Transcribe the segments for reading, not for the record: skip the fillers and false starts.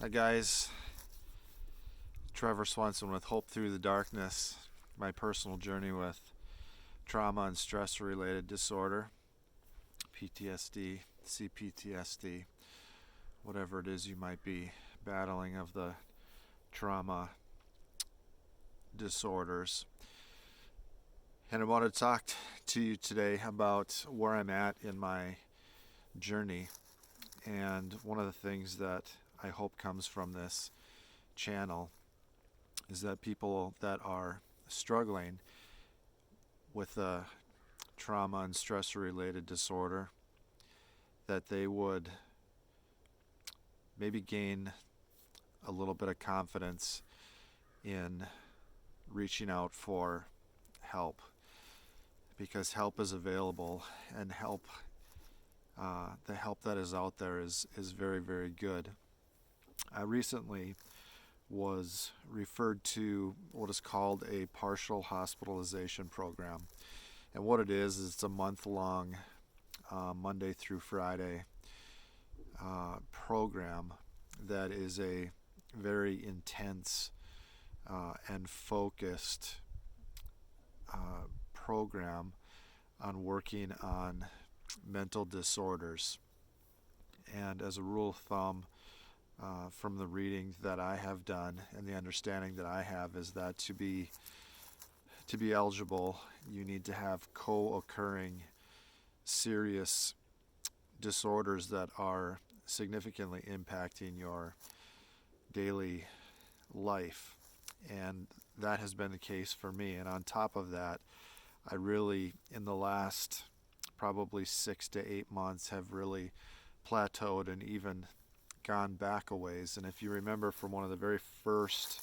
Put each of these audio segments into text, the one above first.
Hi guys, Trevor Swenson with Hope Through the Darkness, my personal journey with trauma and stressor-related disorder, PTSD, C-PTSD, whatever it is you might be battling of the trauma disorders. And I want to talk to you today about where I'm at in my journey. And one of the things that I hope comes from this channel is that people that are struggling with a trauma and stressor related disorder, that they would maybe gain a little bit of confidence in reaching out for help, because help is available, and the help that is out there is very, very good. I recently was referred to what is called a partial hospitalization program. And what it is it's a month-long, Monday through Friday program that is a very intense and focused program on working on mental disorders. And as a rule of thumb, from the reading that I have done and the understanding that I have, is that to be eligible, you need to have co-occurring serious disorders that are significantly impacting your daily life. And that has been the case for me. And on top of that, I really, in the last probably 6 to 8 months, have really plateaued and even gone back a ways. And if you remember from one of the very first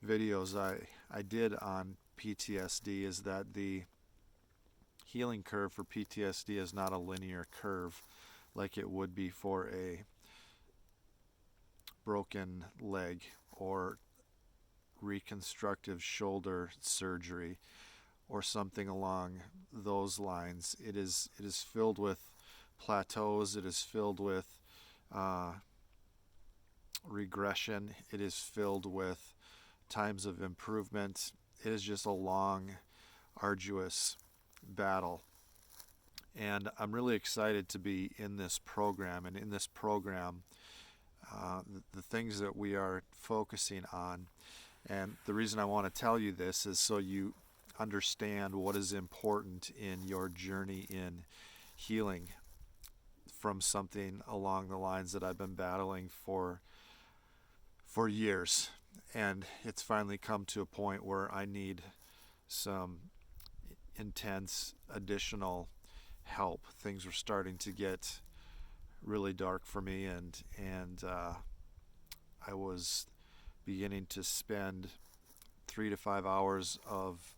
videos I did on PTSD, is that the healing curve for PTSD is not a linear curve like it would be for a broken leg or reconstructive shoulder surgery or something along those lines. It is filled with plateaus. It is filled with regression. It is filled with times of improvement. It is just a long, arduous battle. And I'm really excited to be in this program. And in this program, the things that we are focusing on, and the reason I want to tell you this is so you understand what is important in your journey in healing from something along the lines that I've been battling for years. And it's finally come to a point where I need some intense additional help. Things were starting to get really dark for me, and I was beginning to spend 3 to 5 hours of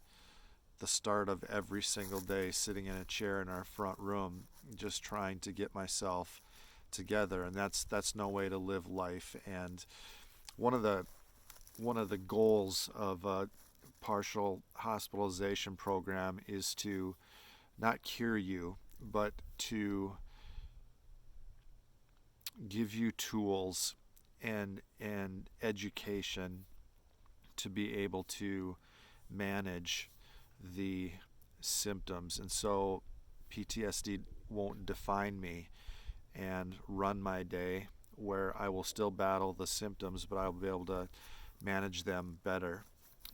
the start of every single day sitting in a chair in our front room, just trying to get myself together. And that's no way to live life. And one of the goals of a partial hospitalization program is to not cure you, but to give you tools and education to be able to manage the symptoms. And so PTSD won't define me and run my day, where I will still battle the symptoms, but I'll be able to manage them better.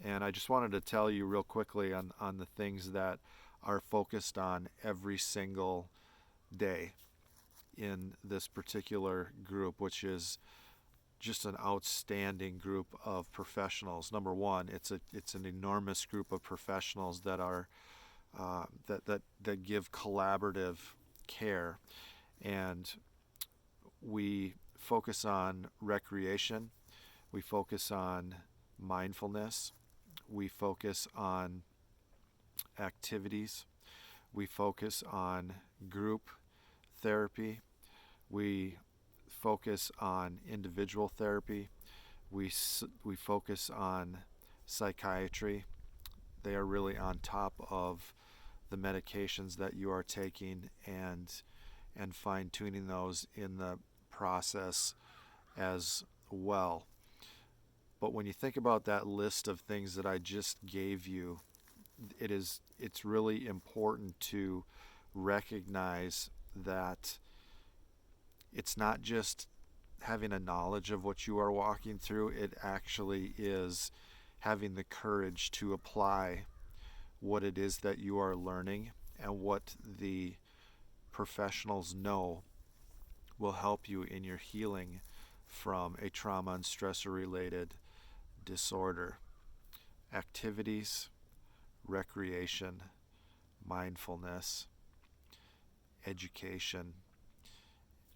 And I just wanted to tell you real quickly on the things that are focused on every single day in this particular group, which is just an outstanding group of professionals. Number one, it's an enormous group of professionals that are that give collaborative care, and we focus on recreation, we focus on mindfulness, we focus on activities, we focus on group therapy, we focus on individual therapy, we focus on psychiatry. They are really on top of the medications that you are taking, and fine-tuning those in the process, as well. But when you think about that list of things that I just gave you, it's really important to recognize that it's not just having a knowledge of what you are walking through, it actually is having the courage to apply what it is that you are learning, and what the professionals know will help you in your healing from a trauma and stressor-related disorder. Activities, recreation, mindfulness, education,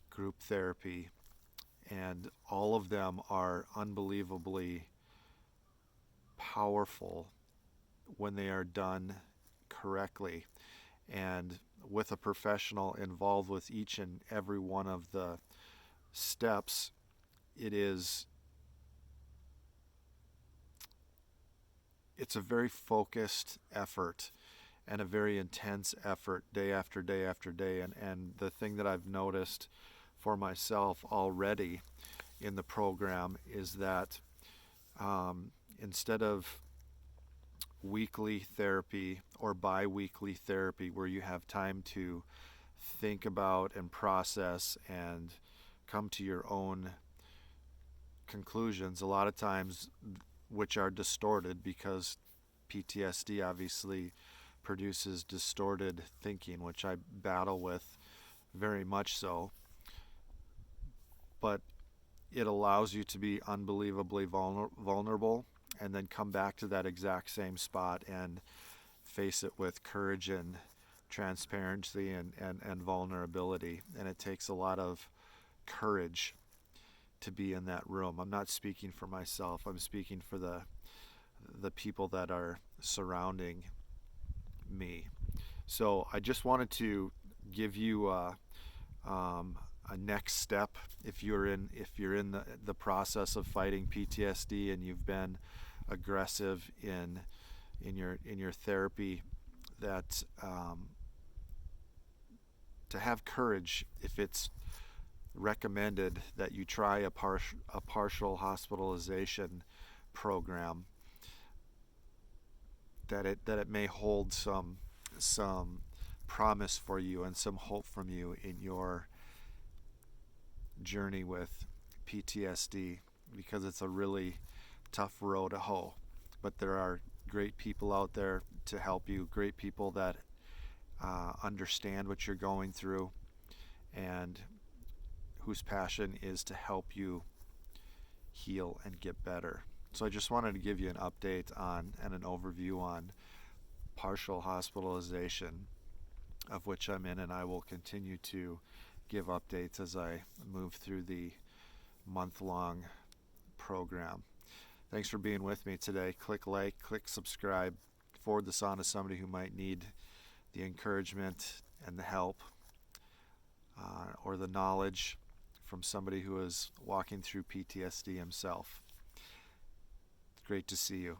group therapy, and all of them are unbelievably powerful when they are done correctly and with a professional involved with each and every one of the steps. It's a very focused effort and a very intense effort day after day after day. And the thing that I've noticed for myself already in the program is that instead of weekly therapy or bi-weekly therapy where you have time to think about and process and come to your own conclusions, a lot of times which are distorted because PTSD obviously produces distorted thinking, which I battle with very much so. But it allows you to be unbelievably vulnerable and then come back to that exact same spot and face it with courage and transparency and vulnerability. And it takes a lot of courage to be in that room. I'm not speaking for myself. I'm speaking for the people that are surrounding me. So I just wanted to give you a next step if you're in the process of fighting PTSD and you've been aggressive in your therapy, that to have courage if it's recommended that you try a partial hospitalization program, that it may hold some promise for you and some hope from you in your journey with PTSD, because it's a really tough road to hoe. But there are great people out there to help you, great people that understand what you're going through and whose passion is to help you heal and get better. So I just wanted to give you an update on and an overview on partial hospitalization, of which I'm in, and I will continue to give updates as I move through the month-long program. Thanks for being with me today. Click like, click subscribe, forward this on to somebody who might need the encouragement and the help or the knowledge from somebody who is walking through PTSD himself. Great to see you.